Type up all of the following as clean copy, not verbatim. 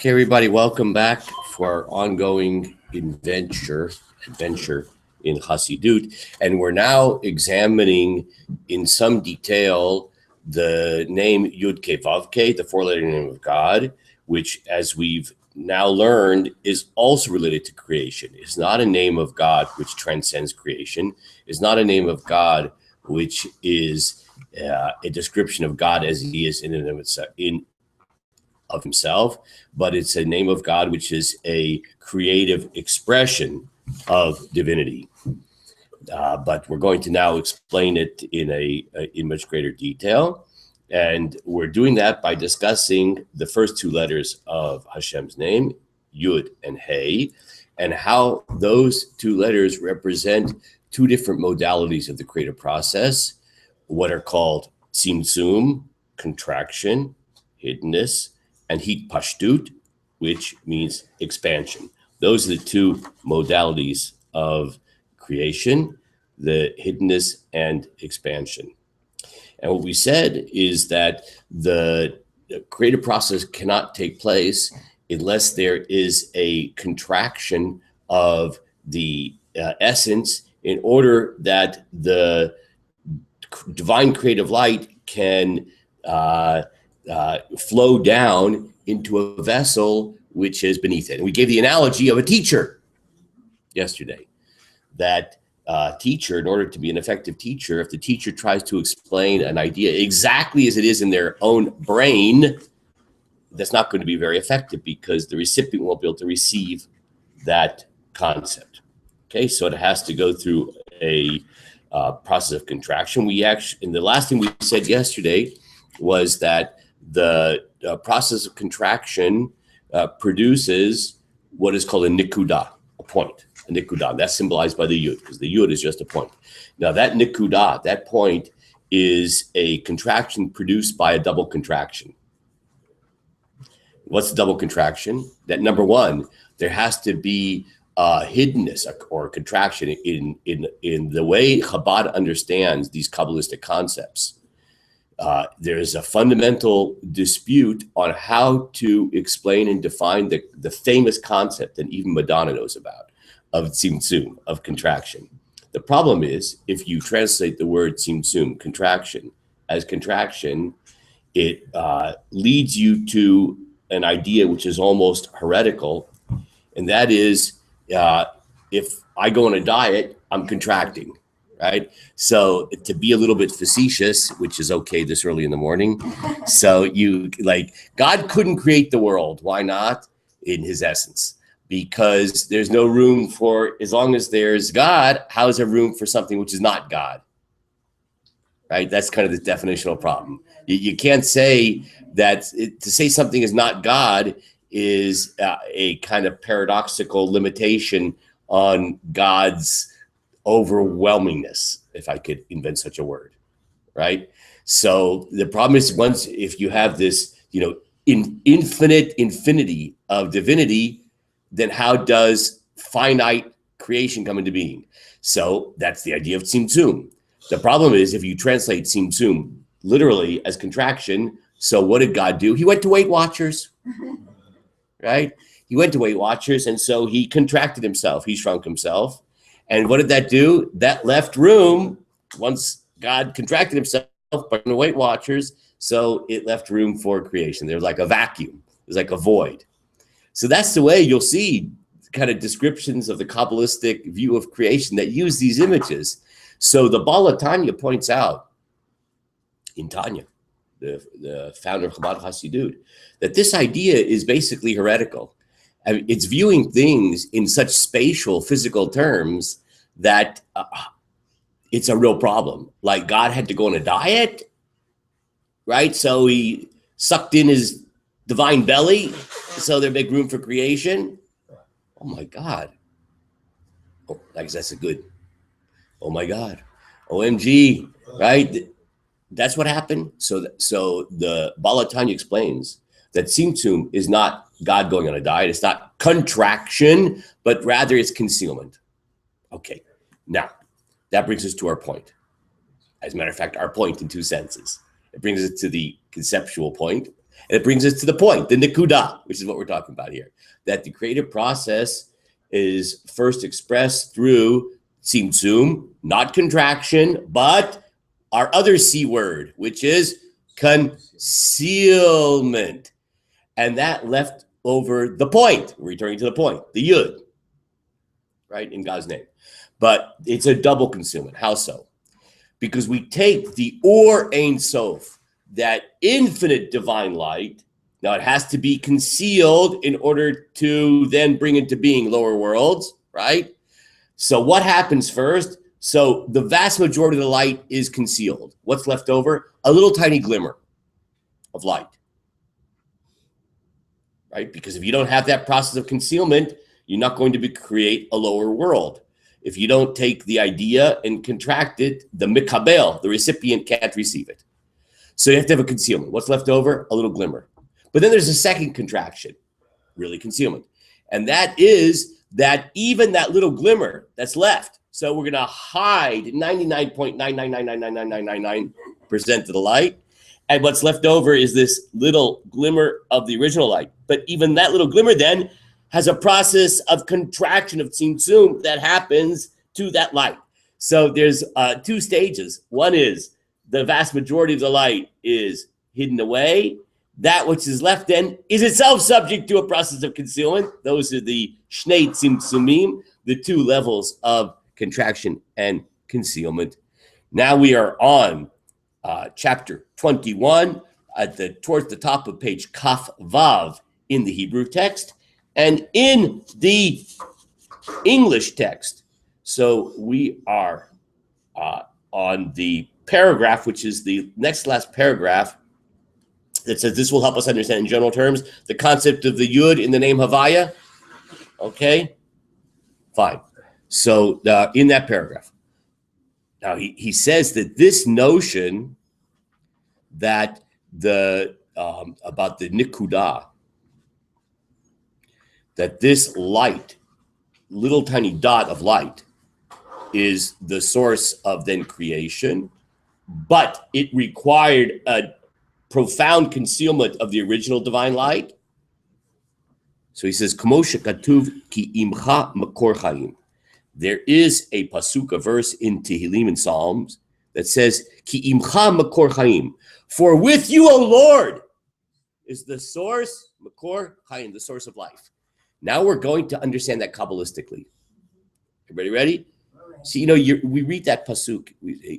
Okay, everybody, welcome back for our ongoing adventure in Chassidut. And we're now examining in some detail the name Yud Ke Vav Ke, the four-letter name of God, which, as we've now learned, is also related to creation. It's not a name of God which transcends creation. It's not a name of God which is a description of God as he is in and of himself, but it's a name of God which is a creative expression of divinity. But we're going to now explain it in much greater detail, and we're doing that by discussing the first two letters of Hashem's name, Yud and Hey, and how those two letters represent two different modalities of the creative process, what are called tzimtzum, contraction, hiddenness, and hitpashtut, which means expansion. Those are the two modalities of creation, the hiddenness and expansion. And what we said is that the creative process cannot take place unless there is a contraction of the essence in order that the divine creative light can flow down into a vessel which is beneath it. And we gave the analogy of a teacher yesterday, that teacher, in order to be an effective teacher, if the teacher tries to explain an idea exactly as it is in their own brain, that's not going to be very effective because the recipient won't be able to receive that concept. Okay, so it has to go through a process of contraction. And the last thing we said yesterday was that the process of contraction produces what is called a nikudah, a point, a nikudah. That's symbolized by the yud, because the yud is just a point. Now that nikudah, that point, is a contraction produced by a double contraction. What's the double contraction? That number one, there has to be hiddenness or contraction in the way Chabad understands these Kabbalistic concepts. There is a fundamental dispute on how to explain and define the famous concept that even Madonna knows about of tzimtzum, of contraction. The problem is, if you translate the word tzimtzum, contraction, as contraction, it leads you to an idea which is almost heretical, and that is, if I go on a diet, I'm contracting. Right. So to be a little bit facetious, which is okay this early in the morning. So God couldn't create the world. Why not? In his essence, because there's no room for, as long as there's God, how is there room for something which is not God? Right. That's kind of the definitional problem. You can't say that to say something is not God is a kind of paradoxical limitation on God's overwhelmingness, if I could invent such a word, right? So the problem is, if you have this, infinity of divinity, then how does finite creation come into being? So that's the idea of tzimtzum. The problem is, if you translate tzimtzum literally as contraction, so what did God do? He went to Weight Watchers, right? He went to Weight Watchers, and so he contracted himself. He shrunk himself. And what did that do? That left room, once God contracted himself by the Weight Watchers, so it left room for creation. There's like a vacuum. There's like a void. So that's the way you'll see kind of descriptions of the Kabbalistic view of creation that use these images. So the Baal Tanya points out in Tanya, the founder of Chabad Chassidut, that this idea is basically heretical. I mean, it's viewing things in such spatial, physical terms that it's a real problem. Like God had to go on a diet, right? So he sucked in his divine belly so there'd make room for creation. Oh my God. Oh, I guess that's a good, oh my God. OMG, right? That's what happened. So the Baal Tanya explains that tzimtzum is not God going on a diet. It's not contraction, but rather it's concealment. Okay, now that brings us to our point. As a matter of fact, our point in two senses. It brings us to the conceptual point, And it brings us to the point, the nikuda, which is what we're talking about here, that the creative process is first expressed through tzimtzum, not contraction, but our other C word, which is concealment. And that left over the point, returning to the point, the yud, right, in God's name. But it's a double concealment. How so? Because we take the Or Ein Sof, that infinite divine light. Now it has to be concealed in order to then bring into being lower worlds, right? So what happens first? So the vast majority of the light is concealed. What's left over? A little tiny glimmer of light, right? Because if you don't have that process of concealment, you're not going to create a lower world. If you don't take the idea and contract it, the mikabel, the recipient, can't receive it. So you have to have a concealment. What's left over? A little glimmer. But then there's a second contraction, really concealment. And that is that even that little glimmer that's left, so we're going to hide 99.9999999% of the light. And what's left over is this little glimmer of the original light. But even that little glimmer then has a process of contraction of tzimtzum that happens to that light. So there's two stages. One is the vast majority of the light is hidden away. That which is left then is itself subject to a process of concealment. Those are the shnei tzimtzumim, the two levels of contraction and concealment. Now we are on chapter 21 towards the top of page Kaf Vav in the Hebrew text. And in the English text, so we are on the paragraph, which is the next last paragraph, that says this will help us understand in general terms the concept of the yud in the name Havaya. Okay, fine. So in that paragraph, now he says that this notion that the about the nikuda, that this light, little tiny dot of light, is the source of then creation, but it required a profound concealment of the original divine light. So he says, "Kamo shekatuv ki imcha makor chaim." There is a pasuk, a verse in Tehillim and Psalms that says, "Ki imcha makor chaim," for with you, O Lord, is the source, makor chaim, the source of life. Now we're going to understand that Kabbalistically. Everybody ready? See, we read that pasuk,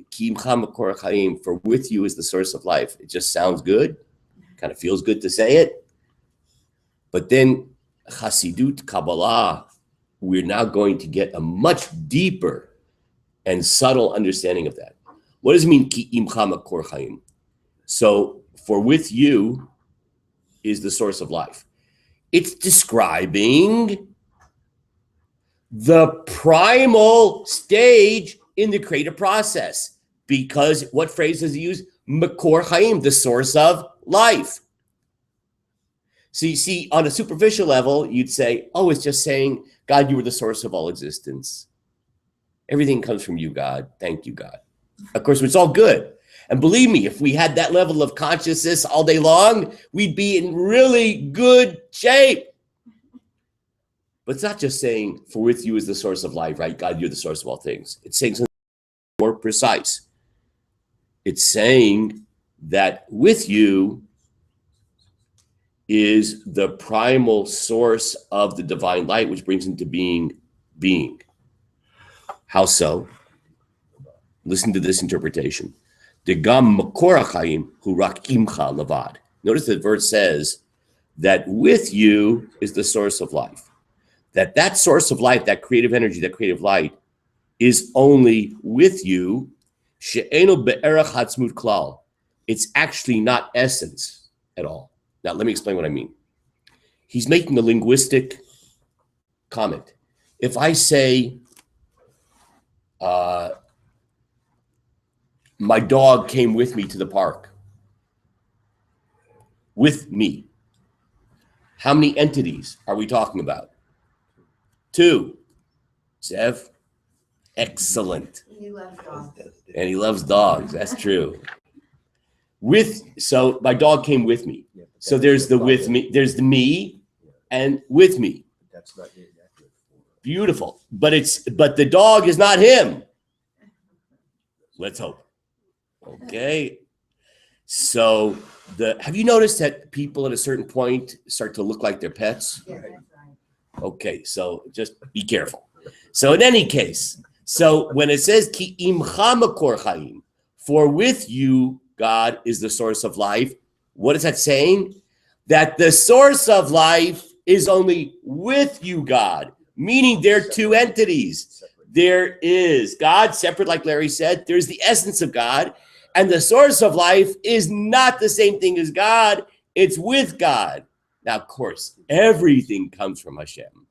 "Ki imcha makor chaim," for with you is the source of life. It just sounds good, kind of feels good to say it. But then Chassidut, Kabbalah, we're now going to get a much deeper and subtle understanding of that. What does it mean, "Ki imcha makor chaim"? So, for with you is the source of life. It's describing the primal stage in the creative process. Because what phrase does he use? Makor chaim, the source of life. So you see, on a superficial level, you'd say, oh, it's just saying, God, you were the source of all existence. Everything comes from you, God. Thank you, God. Of course, it's all good. And believe me, if we had that level of consciousness all day long, we'd be in really good shape. But it's not just saying, for with you is the source of life, right? God, you're the source of all things. It's saying something more precise. It's saying that with you is the primal source of the divine light, which brings into being. How so? Listen to this interpretation. Degam makor chaim hu rak imcha levad. Notice the verse says that with you is the source of life. That source of life, that creative energy, that creative light, is only with you. She'eno be'erach hatzmut klal. It's actually not essence at all. Now, let me explain what I mean. He's making a linguistic comment. If I say, my dog came with me to the park. With me. How many entities are we talking about? 2. Zev? Excellent. He loves dogs. And he loves dogs. That's true. So my dog came with me. Yeah, So there's the with me, there's the me and with me. That's not inaccurate. Beautiful. But the dog is not him. Let's hope. Okay. So have you noticed that people at a certain point start to look like their pets? Yeah, that's right. Okay, so just be careful. So in any case, so when it says ki imcha makor chaim, for with you God is the source of life, what is that saying? That the source of life is only with you, God, meaning they're two entities. There is God separate, like Larry said. There's the essence of God, and the source of life is not the same thing as God. It's with God. Now, of course, everything comes from Hashem.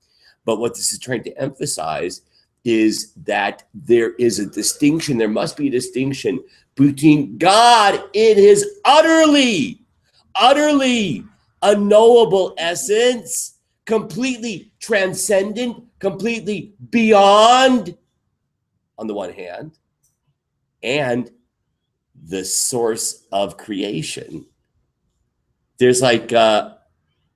But what this is trying to emphasize is that there is a distinction. There must be a distinction between God in his utterly unknowable essence, completely transcendent, completely beyond, on the one hand, and the source of creation. There's like an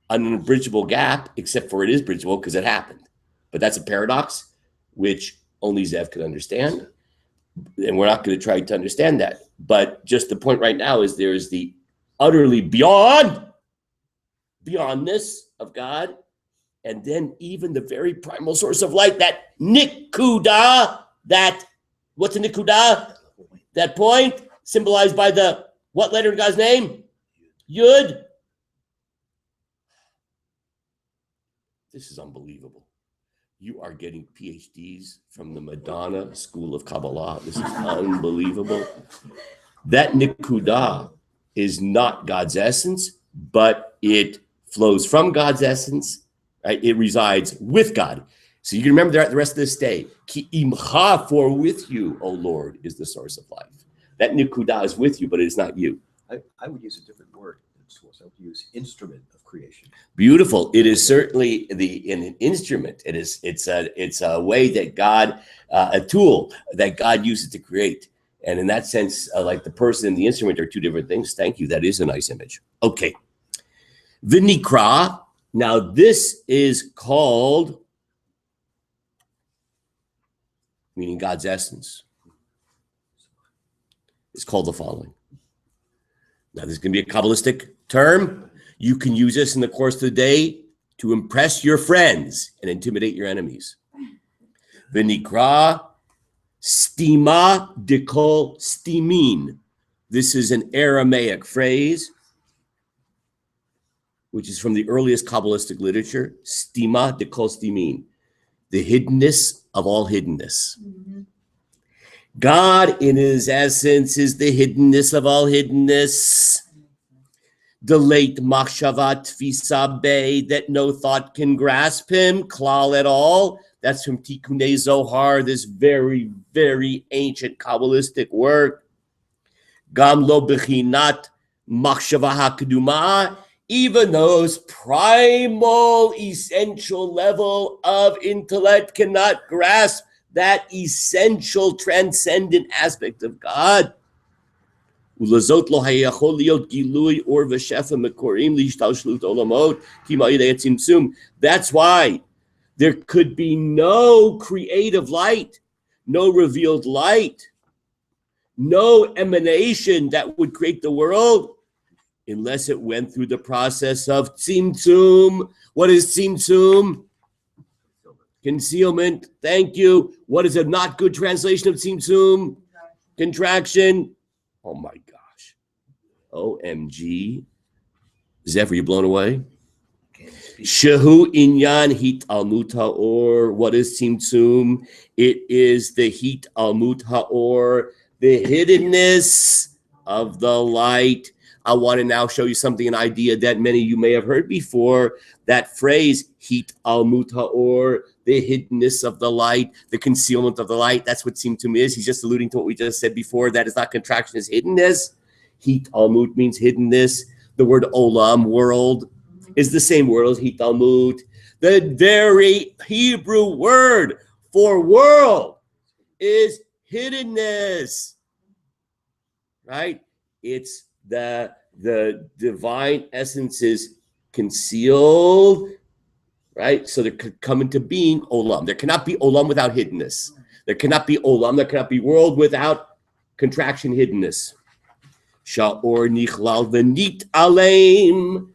unbridgeable gap, except for it is bridgeable because it happened. But that's a paradox, which only Zev could understand. And we're not going to try to understand that. But just the point right now is there is the utterly beyondness of God. And then even the very primal source of light, that nikuda, what's a nikuda? That point symbolized by the, what letter in God's name? Yud. This is unbelievable. You are getting PhDs from the Madonna School of Kabbalah. This is unbelievable. That nikuda is not God's essence, but it flows from God's essence. Right? It resides with God. So you can remember that the rest of this day. Ki imcha, for with you, O Lord, is the source of life. That nikuda is with you, but it is not you. I would use a different word than source. I would use instrument of creation. Beautiful. It is certainly an instrument. It's a way that God, a tool that God uses to create. And in that sense, like the person and the instrument are two different things. Thank you. That is a nice image. Okay. V'nikra. Now this is called, meaning God's essence. It's called the following. Now this is going to be a Kabbalistic term. You can use this in the course of the day to impress your friends and intimidate your enemies. V'nikra stima dikol stimin. This is an Aramaic phrase, which is from the earliest Kabbalistic literature. Stima dikol stimin. The hiddenness of all hiddenness. Mm-hmm. God in his essence is the hiddenness of all hiddenness. The late machshavat tfisa be, that no thought can grasp him, klal at all. That's from Tikkunei Zohar, this very, very ancient Kabbalistic work. Gam lo bechinat machshava hakduma, even those primal, essential level of intellect cannot grasp that essential, transcendent aspect of God. That's why there could be no creative light, no revealed light, no emanation that would create the world unless it went through the process of tzimtzum. What is tzimtzum? Concealment. Thank you. What is a not good translation of tzimtzum? Contraction. Oh my gosh. OMG. Zeph, are you blown away? Shehu inyan hit almut haor. What is tzimtzum? It is the hit almut haor, the hiddenness of the light. I want to now show you something, an idea that many of you may have heard before. That phrase, hit almut haor, the hiddenness of the light, the concealment of the light. That's what tzimtzum is. He's just alluding to what we just said before. That is not contraction, is hiddenness. Hit almut means hiddenness. The word olam, world, is the same word as hit almut. The very Hebrew word for world is hiddenness. Right? It's the divine essence is concealed, right? So there could come into being olam. There cannot be olam without hiddenness. There cannot be olam. There cannot be world without contraction, hiddenness. Sha'or nichlal v'nit aleim,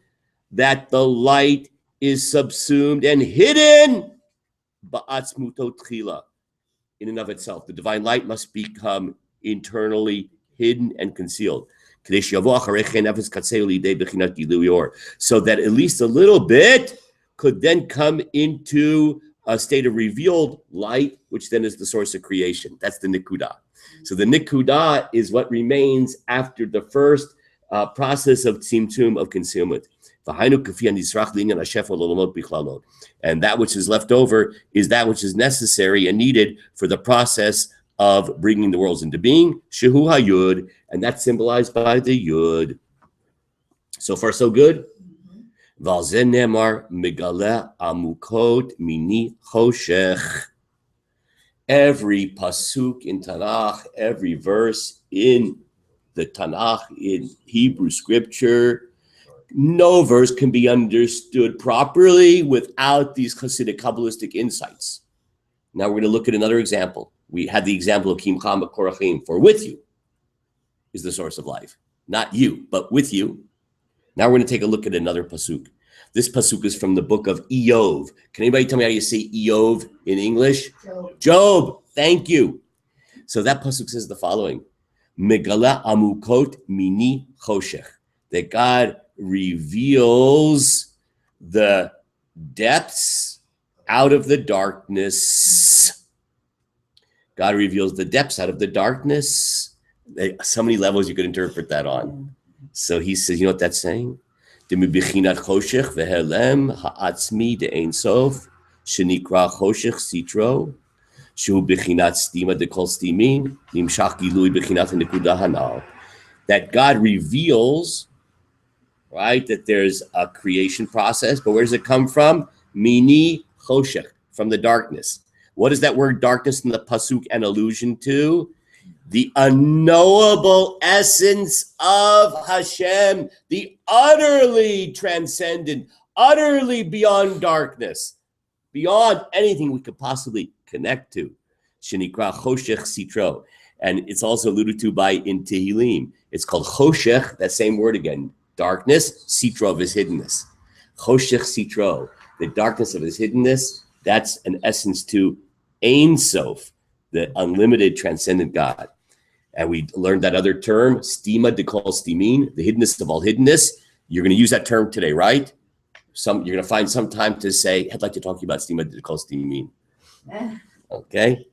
that the light is subsumed and hidden ba'atzmuto tchila, in and of itself. The divine light must become internally hidden and concealed, so that at least a little bit could then come into a state of revealed light, which then is the source of creation. That's the nikudah. So the nikudah is what remains after the first process of tzimtzum, of concealment. And that which is left over is that which is necessary and needed for the process of bringing the worlds into being, shehu hayud, and that's symbolized by the yud. So far, so good. Valzen nemar megale amukot mini choshech. Every pasuk in Tanakh, every verse in the Tanakh, in Hebrew scripture, no verse can be understood properly without these Hasidic Kabbalistic insights. Now we're going to look at another example. We had the example of Kim Cham Korachim, for with you is the source of life. Not you, but with you. Now we're going to take a look at another pasuk. This pasuk is from the book of Iyov. Can anybody tell me how you say Iyov in English? Job. Thank you. So that pasuk says the following: Megala amukot mini choshech. That God reveals the depths out of the darkness. God reveals the depths out of the darkness. So many levels you could interpret that on. So he says, you know what that's saying? Demibichinat choshech vehelem ha'atzmi de'ein sof shenikra choshech sitro shu bichinat stima dekol stimin nimshach gilui bichinat nekuda hanal. That God reveals, right, that there's a creation process, but where does it come from? Mini choshech, from the darkness. What is that word darkness in the pasuk an allusion to? The unknowable essence of Hashem, the utterly transcendent, utterly beyond darkness, beyond anything we could possibly connect to. Shenikra choshech sitro. And it's also alluded to by in Tehillim. It's called choshech, that same word again. Darkness, sitro of his hiddenness. Choshech sitro, the darkness of his hiddenness, that's an essence to Ein Sof, the unlimited transcendent God. And we learned that other term, stima dekol stimin, the hiddenness of all hiddenness. You're going to use that term today, right? You're going to find some time to say, I'd like to talk to you about stima dekol stimin. Okay?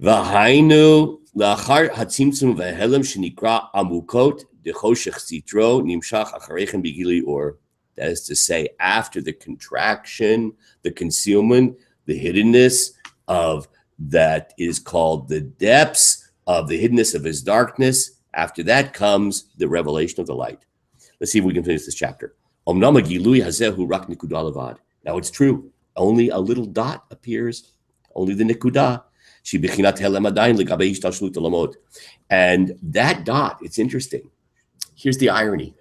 V'hainu la'achar hatzimtzum v'helem shenikra amukot dechoshech sitro nimshach acharechem b'gili or. That is to say, after the contraction, the concealment, the hiddenness of that is called the depths of the hiddenness of his darkness. After that comes the revelation of the light. Let's see if we can finish this chapter. Now it's true. Only a little dot appears. Only the nikudah. And that dot, it's interesting. Here's the irony.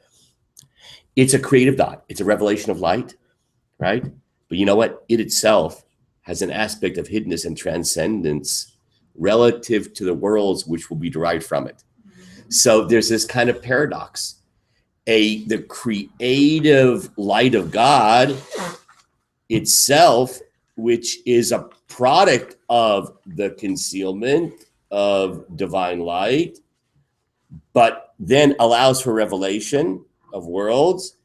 It's a creative dot. It's a revelation of light, right? But you know what? It itself has an aspect of hiddenness and transcendence relative to the worlds which will be derived from it. So there's this kind of paradox. The creative light of God itself, which is a product of the concealment of divine light, but then allows for revelation of worlds,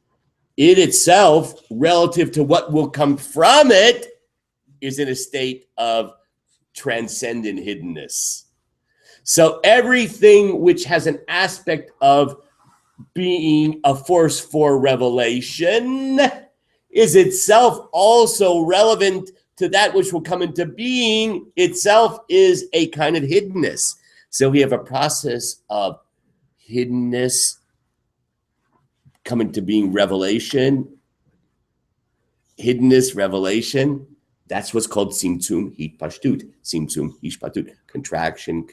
it itself, relative to what will come from it, is in a state of transcendent hiddenness. So everything which has an aspect of being a force for revelation is itself also relevant to that which will come into being, itself is a kind of hiddenness. So we have a process of hiddenness coming to being revelation, hiddenness, revelation. That's what's called simtzum hitpashtut. Simtzum hitpashtut. Contraction,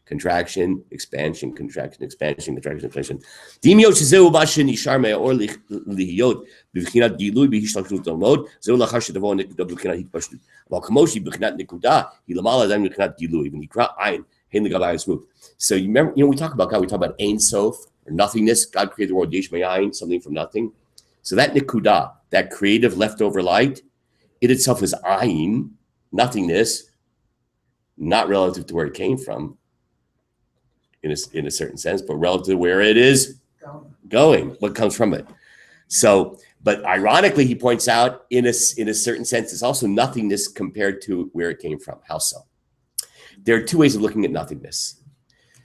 contraction, expansion, contraction, expansion, contraction, expansion. Dimyo shezeu bashin ishar me'or lihiyot b'v'chinat gilui b'hishtalshut al-mod zeu lachar shetavo nekuda b'v'chinat hitpashtut. Aval kamoshi b'v'chinat nekuda hilamala zem b'v'chinat gilui v'nikra ayin hein l'gavai smooth. So you remember, we talk about God. We talk about Ein Sof or nothingness. God created the world yesh me'ayin, something from nothing. So that nekuda, that creative leftover light, it itself is ayin, nothingness, not relative to where it came from, in a certain sense, but relative to where it is going, what comes from it. So, but ironically, he points out, in a certain sense, it's also nothingness compared to where it came from. How so? There are two ways of looking at nothingness.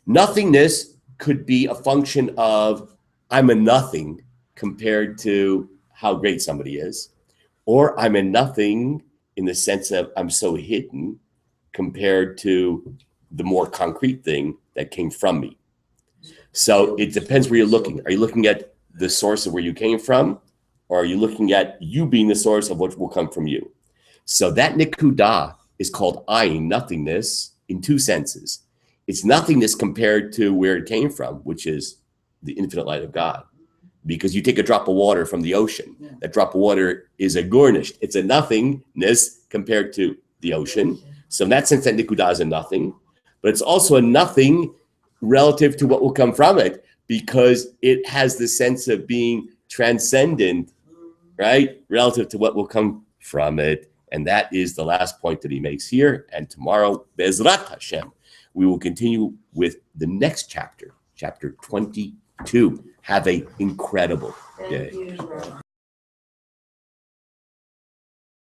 Nothingness could be a function of I'm a nothing compared to how great somebody is, or I'm a nothing in the sense of I'm so hidden compared to the more concrete thing that came from me. So it depends where you're looking. Are you looking at the source of where you came from, or are you looking at you being the source of what will come from you? So that nikudah is called ayin, nothingness, in two senses. It's nothingness compared to where it came from, which is the infinite light of God. Because you take a drop of water from the ocean. That drop of water is a gornished. It's a nothingness compared to the ocean. So in that sense, that nikudah is a nothing. But it's also a nothing relative to what will come from it, because it has the sense of being transcendent, right? Relative to what will come from it. And that is the last point that he makes here. And tomorrow, Bezrat Hashem, we will continue with the next chapter, chapter 22. Have an incredible day.